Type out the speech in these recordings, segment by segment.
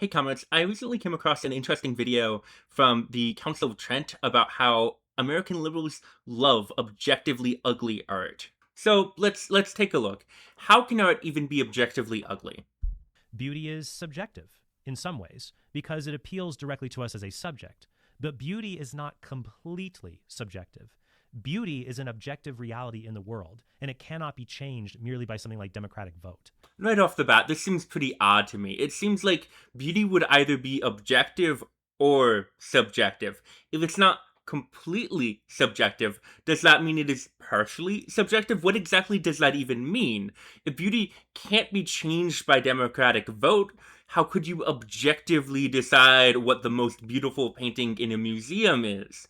Hey, comrades. I recently came across an interesting video from the Council of Trent about how American liberals love objectively ugly art. So let's take a look. How can art even be objectively ugly? Beauty is subjective in some ways because it appeals directly to us as a subject. But beauty is not completely subjective. Beauty is an objective reality in the world, and it cannot be changed merely by something like democratic vote. Right off the bat, this seems pretty odd to me. It seems like beauty would either be objective or subjective. If it's not completely subjective, does that mean it is partially subjective? What exactly does that even mean? If beauty can't be changed by democratic vote, how could you objectively decide what the most beautiful painting in a museum is?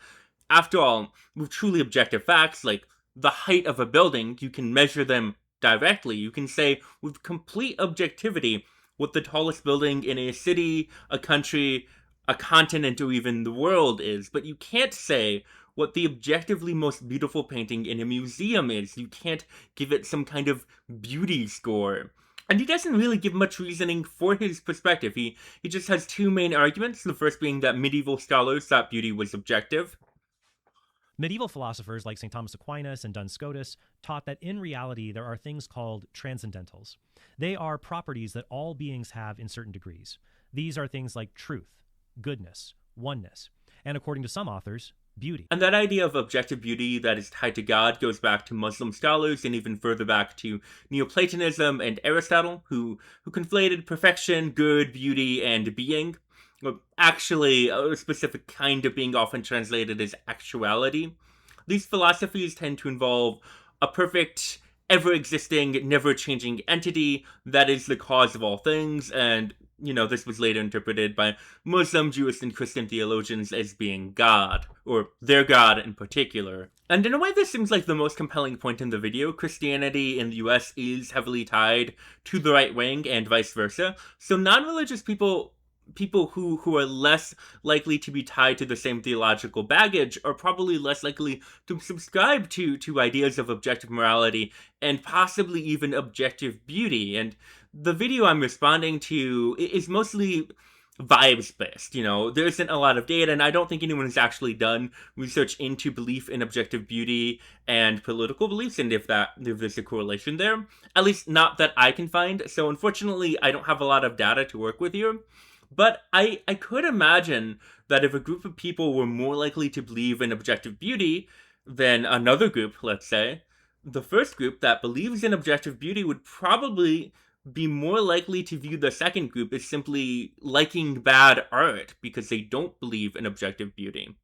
After all, with truly objective facts like the height of a building, you can measure them directly. You can say with complete objectivity what the tallest building in a city, a country, a continent, or even the world is, but you can't say what the objectively most beautiful painting in a museum is. You can't give it some kind of beauty score. And he doesn't really give much reasoning for his perspective. He just has two main arguments. The first being that medieval scholars thought beauty was objective. Medieval philosophers like St. Thomas Aquinas and Duns Scotus taught that in reality there are things called transcendentals. They are properties that all beings have in certain degrees. These are things like truth, goodness, oneness, and according to some authors, beauty. And that idea of objective beauty that is tied to God goes back to Muslim scholars and even further back to Neoplatonism and Aristotle, who conflated perfection, good, beauty, and being. Well, actually, a specific kind of being often translated as actuality. These philosophies tend to involve a perfect, ever existing, never changing entity that is the cause of all things, and this was later interpreted by Muslim, Jewish, and Christian theologians as being God, or their God in particular. And in a way, this seems like the most compelling point in the video. Christianity in the US is heavily tied to the right wing and vice versa. So non-religious people who are less likely to be tied to the same theological baggage are probably less likely to subscribe to ideas of objective morality and possibly even objective beauty. And the video I'm responding to is mostly vibes based. There isn't a lot of data, and I don't think anyone has actually done research into belief in objective beauty and political beliefs, and if there's a correlation there, at least not that I can find. So unfortunately, I don't have a lot of data to work with here. But I could imagine that if a group of people were more likely to believe in objective beauty than another group, let's say, the first group that believes in objective beauty would probably be more likely to view the second group as simply liking bad art because they don't believe in objective beauty.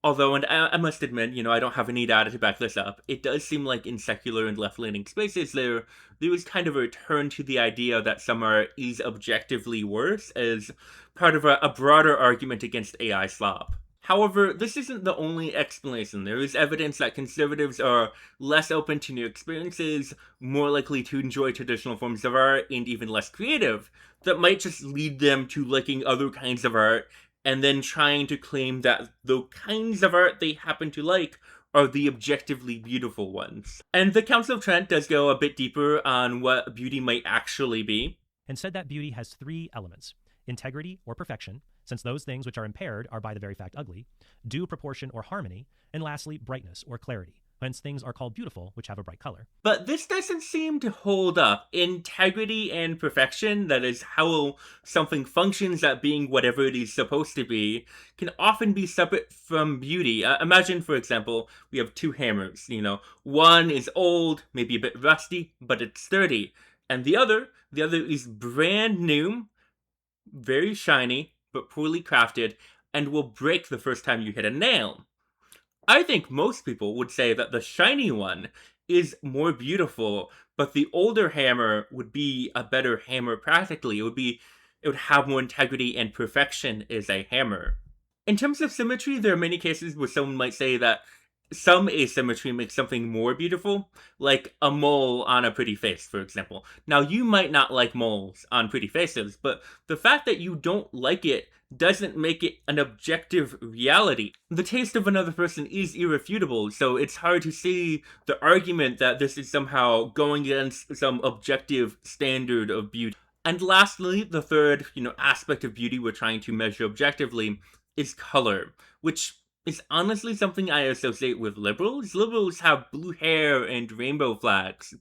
Although, and I must admit, I don't have any data to back this up, it does seem like in secular and left-leaning spaces there is kind of a return to the idea that some art is objectively worse as part of a broader argument against AI slop. However, this isn't the only explanation. There is evidence that conservatives are less open to new experiences, more likely to enjoy traditional forms of art, and even less creative, that might just lead them to liking other kinds of art and then trying to claim that the kinds of art they happen to like are the objectively beautiful ones. And the Council of Trent does go a bit deeper on what beauty might actually be. And said that beauty has three elements: integrity or perfection, since those things which are impaired are by the very fact ugly, due proportion or harmony, and lastly, brightness or clarity. Hence, things are called beautiful, which have a bright color. But this doesn't seem to hold up. Integrity and perfection, that is how something functions at being whatever it is supposed to be, can often be separate from beauty. Imagine, for example, we have two hammers. One is old, maybe a bit rusty, but it's sturdy. And the other is brand new, very shiny, but poorly crafted, and will break the first time you hit a nail. I think most people would say that the shiny one is more beautiful, but the older hammer would be a better hammer practically. It would have more integrity and perfection as a hammer. In terms of symmetry, there are many cases where someone might say that some asymmetry makes something more beautiful, like a mole on a pretty face, for example. Now, you might not like moles on pretty faces, but the fact that you don't like it doesn't make it an objective reality. The taste of another person is irrefutable, so it's hard to see the argument that this is somehow going against some objective standard of beauty. And lastly, the third, aspect of beauty we're trying to measure objectively is color, which is honestly something I associate with liberals. Liberals have blue hair and rainbow flags.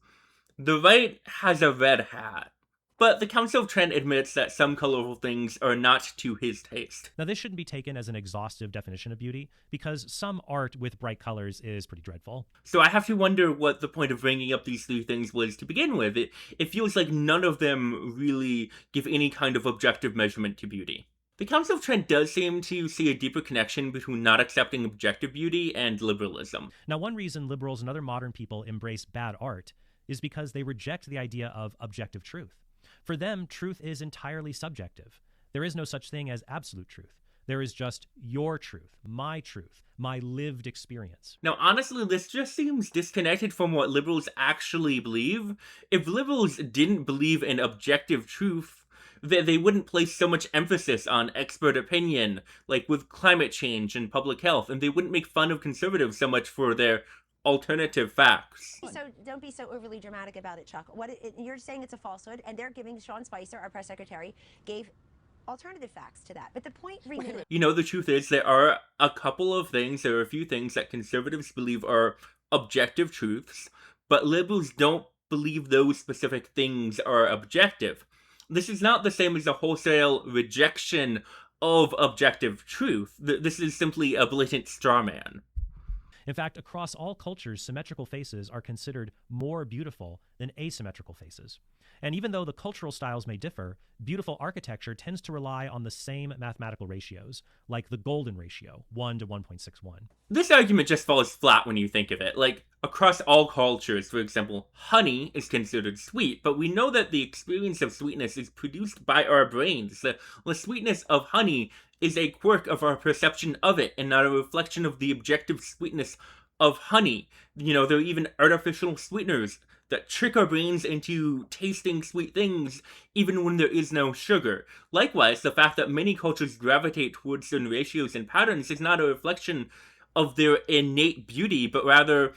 The right has a red hat. But the Council of Trent admits that some colorful things are not to his taste. Now, this shouldn't be taken as an exhaustive definition of beauty, because some art with bright colors is pretty dreadful. So I have to wonder what the point of bringing up these three things was to begin with. It feels like none of them really give any kind of objective measurement to beauty. The Council of Trent does seem to see a deeper connection between not accepting objective beauty and liberalism. Now, one reason liberals and other modern people embrace bad art is because they reject the idea of objective truth. For them, truth is entirely subjective. There is no such thing as absolute truth. There is just your truth, my lived experience. Now, honestly, this just seems disconnected from what liberals actually believe. If liberals didn't believe in objective truth, they wouldn't place so much emphasis on expert opinion, like with climate change and public health, and they wouldn't make fun of conservatives so much for their alternative facts. So don't be so overly dramatic about it, Chuck. You're saying it's a falsehood, and they're giving Sean Spicer, our press secretary, gave alternative facts to that. But the point really, the truth is there are a few things that conservatives believe are objective truths, but liberals don't believe those specific things are objective. This is not the same as a wholesale rejection of objective truth. This is simply a blatant straw man. In fact, across all cultures, symmetrical faces are considered more beautiful than asymmetrical faces. And even though the cultural styles may differ, beautiful architecture tends to rely on the same mathematical ratios, like the golden ratio, 1 to 1.61. This argument just falls flat when you think of it. Like, across all cultures, for example, honey is considered sweet, but we know that the experience of sweetness is produced by our brains. The sweetness of honey is a quirk of our perception of it and not a reflection of the objective sweetness of honey. There are even artificial sweeteners that trick our brains into tasting sweet things even when there is no sugar. Likewise, the fact that many cultures gravitate towards certain ratios and patterns is not a reflection of their innate beauty, but rather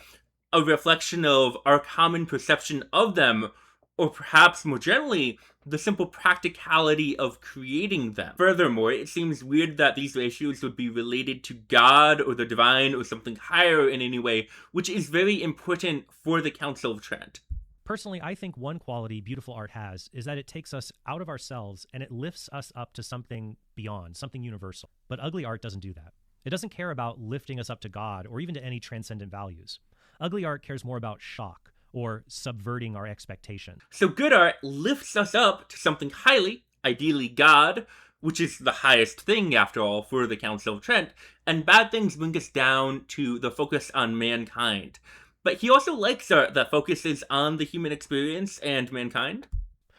a reflection of our common perception of them, or perhaps more generally, the simple practicality of creating them. Furthermore, it seems weird that these ratios would be related to God or the divine or something higher in any way, which is very important for the Council of Trent. Personally, I think one quality beautiful art has is that it takes us out of ourselves and it lifts us up to something beyond, something universal. But ugly art doesn't do that. It doesn't care about lifting us up to God or even to any transcendent values. Ugly art cares more about shock, or subverting our expectation. So good art lifts us up to something highly, ideally God, which is the highest thing, after all, for the Council of Trent, and bad things bring us down to the focus on mankind. But he also likes art that focuses on the human experience and mankind.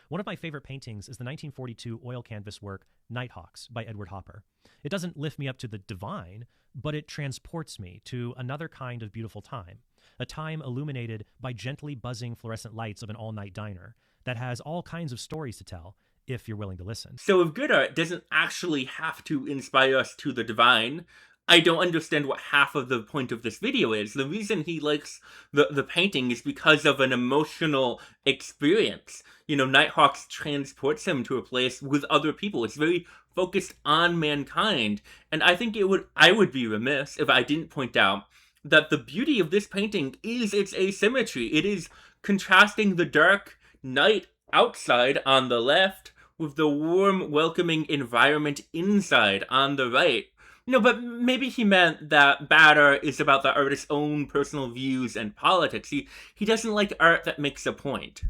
One of my favorite paintings is the 1942 oil canvas work Nighthawks by Edward Hopper. It doesn't lift me up to the divine, but it transports me to another kind of beautiful time. A time illuminated by gently buzzing fluorescent lights of an all-night diner that has all kinds of stories to tell, if you're willing to listen. So if good art doesn't actually have to inspire us to the divine, I don't understand what half of the point of this video is. The reason he likes the painting is because of an emotional experience. Nighthawks transports him to a place with other people. It's very focused on mankind. And I think I would be remiss if I didn't point out that the beauty of this painting is its asymmetry. It is contrasting the dark night outside on the left with the warm, welcoming environment inside on the right. But maybe he meant that bad art is about the artist's own personal views and politics. He doesn't like art that makes a point.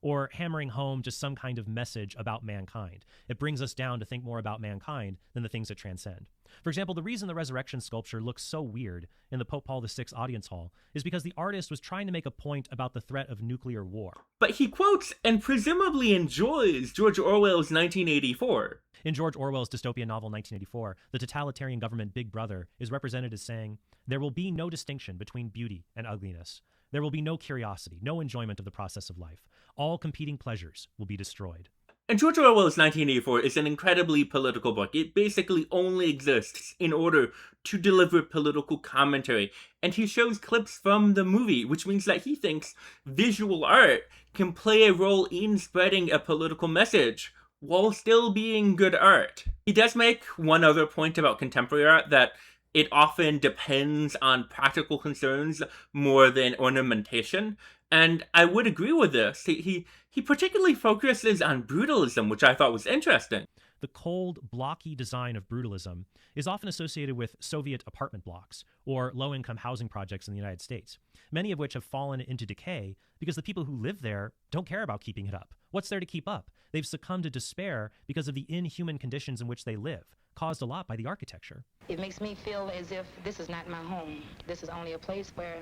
Or hammering home just some kind of message about mankind. It brings us down to think more about mankind than the things that transcend. For example, the reason the resurrection sculpture looks so weird in the Pope Paul VI audience hall is because the artist was trying to make a point about the threat of nuclear war. But he quotes and presumably enjoys George Orwell's 1984. In George Orwell's dystopian novel 1984, the totalitarian government Big Brother is represented as saying, "There will be no distinction between beauty and ugliness. There will be no curiosity, no enjoyment of the process of life. All competing pleasures will be destroyed." And George Orwell's 1984 is an incredibly political book. It basically only exists in order to deliver political commentary. And he shows clips from the movie, which means that he thinks visual art can play a role in spreading a political message while still being good art. He does make one other point about contemporary art, that it often depends on practical concerns more than ornamentation. And I would agree with this. He particularly focuses on brutalism, which I thought was interesting. The cold, blocky design of brutalism is often associated with Soviet apartment blocks or low-income housing projects in the United States, many of which have fallen into decay because the people who live there don't care about keeping it up. What's there to keep up? They've succumbed to despair because of the inhuman conditions in which they live, caused a lot by the architecture. It makes me feel as if this is not my home. This is only a place where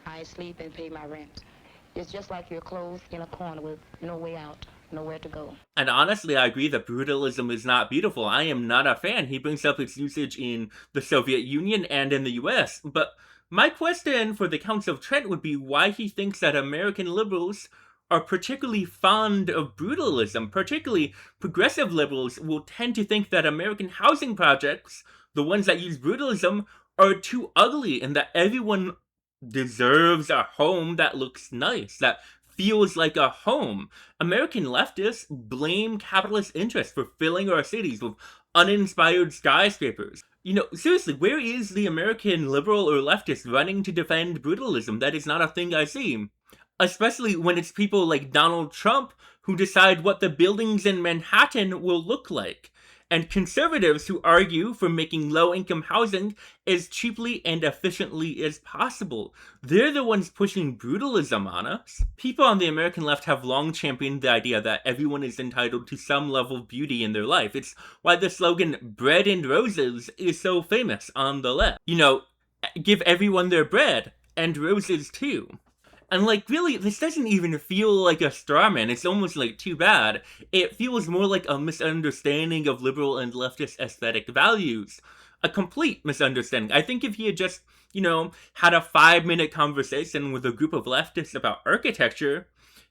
I sleep and pay my rent. It's just like you're closed in a corner with no way out, nowhere to go. And honestly, I agree that brutalism is not beautiful. I am not a fan. He brings up its usage in the Soviet Union and in the US. But my question for the Council of Trent would be why he thinks that American liberals are particularly fond of brutalism. Particularly, progressive liberals will tend to think that American housing projects, the ones that use brutalism, are too ugly and that everyone deserves a home that looks nice, that feels like a home. American leftists blame capitalist interests for filling our cities with uninspired skyscrapers. Seriously, where is the American liberal or leftist running to defend brutalism? That is not a thing I see. Especially when it's people like Donald Trump who decide what the buildings in Manhattan will look like. And conservatives who argue for making low-income housing as cheaply and efficiently as possible. They're the ones pushing brutalism on us. People on the American left have long championed the idea that everyone is entitled to some level of beauty in their life. It's why the slogan, bread and roses, is so famous on the left. Give everyone their bread, and roses too. And really, this doesn't even feel like a straw man. It's almost too bad. It feels more like a misunderstanding of liberal and leftist aesthetic values. A complete misunderstanding. I think if he had just, had a 5-minute conversation with a group of leftists about architecture,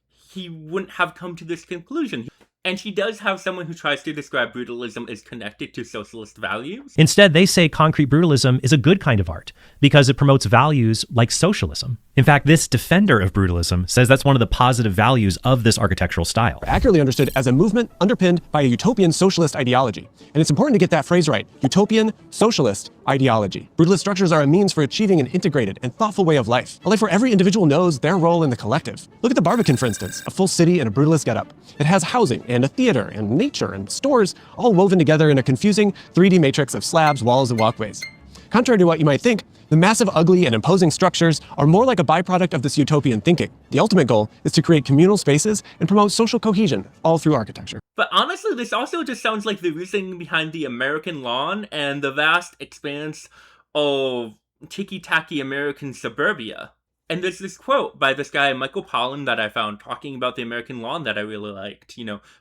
he wouldn't have come to this conclusion. And he does have someone who tries to describe brutalism as connected to socialist values. Instead, they say concrete brutalism is a good kind of art because it promotes values like socialism. In fact, this defender of brutalism says that's one of the positive values of this architectural style. Accurately understood as a movement underpinned by a utopian socialist ideology. And it's important to get that phrase right. Utopian socialist ideology. Brutalist structures are a means for achieving an integrated and thoughtful way of life. A life where every individual knows their role in the collective. Look at the Barbican, for instance, a full city in a brutalist getup. It has housing and a theater and nature and stores all woven together in a confusing 3D matrix of slabs, walls, and walkways. Contrary to what you might think, the massive, ugly, and imposing structures are more like a byproduct of this utopian thinking. The ultimate goal is to create communal spaces and promote social cohesion, all through architecture. But honestly, this also just sounds like the reasoning behind the American lawn and the vast expanse of ticky-tacky American suburbia. And there's this quote by this guy, Michael Pollan, that I found talking about the American lawn that I really liked.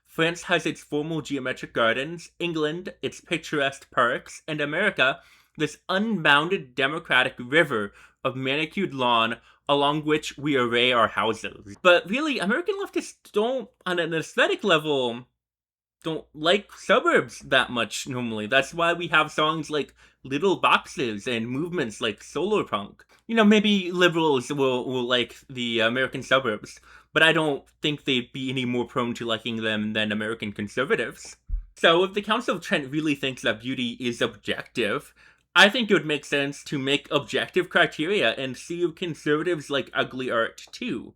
France has its formal geometric gardens, England, its picturesque parks, and America, this unbounded democratic river of manicured lawn along which we array our houses. But really, American leftists don't, on an aesthetic level, don't like suburbs that much normally. That's why we have songs like Little Boxes and movements like solar punk. Maybe liberals will like the American suburbs, but I don't think they'd be any more prone to liking them than American conservatives. So if the Council of Trent really thinks that beauty is objective, I think it would make sense to make objective criteria and see if conservatives like ugly art too.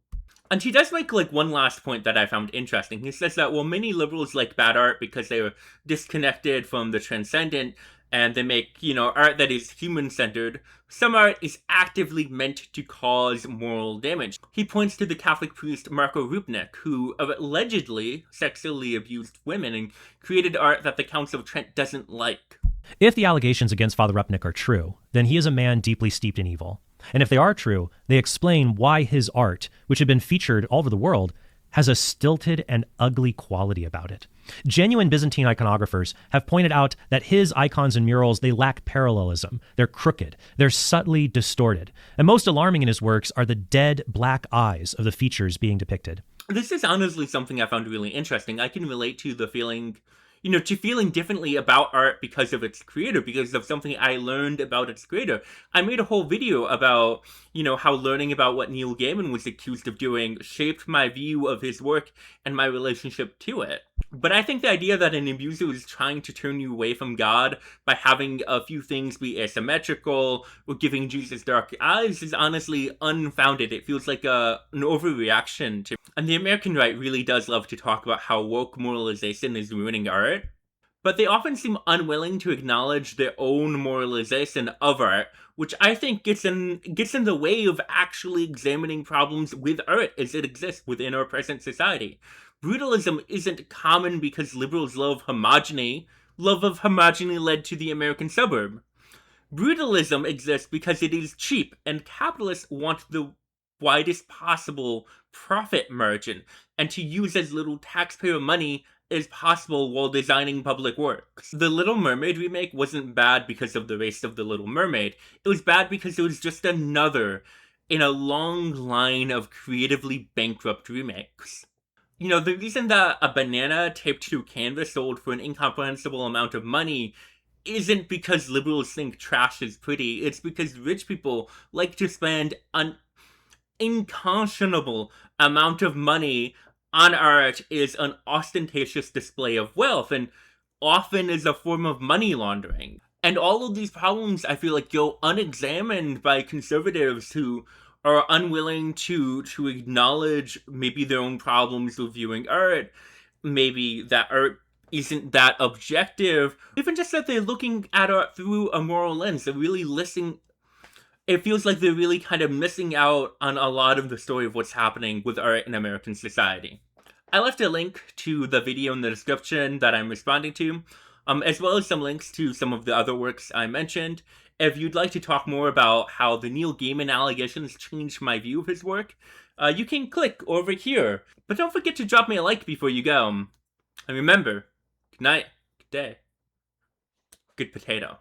And he does make one last point that I found interesting. He says that many liberals like bad art because they are disconnected from the transcendent and they make, art that is human-centered. Some art is actively meant to cause moral damage. He points to the Catholic priest Marco Rupnik, who allegedly sexually abused women and created art that the Council of Trent doesn't like. If the allegations against Father Rupnik are true, then he is a man deeply steeped in evil. And if they are true, they explain why his art, which had been featured all over the world, has a stilted and ugly quality about it. Genuine Byzantine iconographers have pointed out that his icons and murals, they lack parallelism. They're crooked. They're subtly distorted. And most alarming in his works are the dead black eyes of the features being depicted. This is honestly something I found really interesting. I can relate to the feeling, to feeling differently about art because of its creator, because of something I learned about its creator. I made a whole video about, how learning about what Neil Gaiman was accused of doing shaped my view of his work and my relationship to it. But I think the idea that an abuser is trying to turn you away from God by having a few things be asymmetrical or giving Jesus dark eyes is honestly unfounded. It feels like an overreaction to. And the American right really does love to talk about how woke moralization is ruining art, but they often seem unwilling to acknowledge their own moralization of art, which I think gets in the way of actually examining problems with art as it exists within our present society. Brutalism isn't common because liberals love homogeny. Love of homogeny led to the American suburb. Brutalism exists because it is cheap, and capitalists want the widest possible profit margin, and to use as little taxpayer money as possible while designing public works. The Little Mermaid remake wasn't bad because of the race of the Little Mermaid. It was bad because it was just another in a long line of creatively bankrupt remakes. The reason that a banana taped to canvas sold for an incomprehensible amount of money isn't because liberals think trash is pretty. It's because rich people like to spend an inconscionable amount of money on art is an ostentatious display of wealth and often is a form of money laundering. And all of these problems, I feel like, go unexamined by conservatives who are unwilling to acknowledge maybe their own problems with viewing art, maybe that art isn't that objective, even just that they're looking at art through a moral lens. They're really listening. It feels like they're really kind of missing out on a lot of the story of what's happening with art in American society. I left a link to the video in the description that I'm responding to, as well as some links to some of the other works I mentioned. If you'd like to talk more about how the Neil Gaiman allegations changed my view of his work, you can click over here. But don't forget to drop me a like before you go. And remember, good night, good day, good potato.